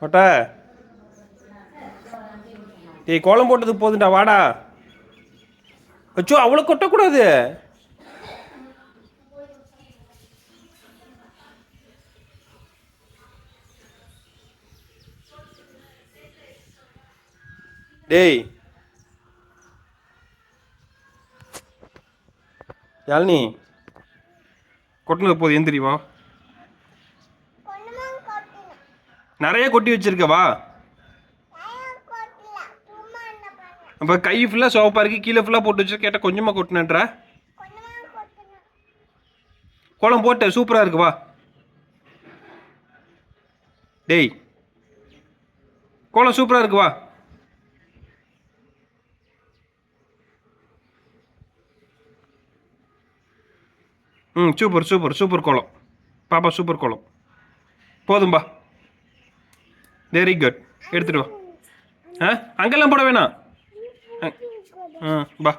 மொட்டை டேய் கோலம் போட்டது போதுண்டா வாடா. அச்சோ அவ்வளோ கொட்டக்கூடாது. டேய் யாழினி கொட்டினது போதும் ஏன் தெரியுமா? நிறைய கொட்டி வச்சிருக்கவா? அப்போ கை ஃபுல்லாக சோப்பாக இருக்கு, கீழே ஃபுல்லாக போட்டு வச்சு கேட்டால் கொஞ்சமாக கொட்டினன்ற. கோலம் போட்ட சூப்பராக இருக்கு வா. டேய் கோலம் சூப்பராக இருக்கு வா. ம் சூப்பர் சூப்பர் சூப்பர் கோலம் பாப்பா, சூப்பர் கோலம் போதும்பா. வெரி குட், எடுத்துட்டு வா. அங்கெல்லாம் போட வேணாம். பா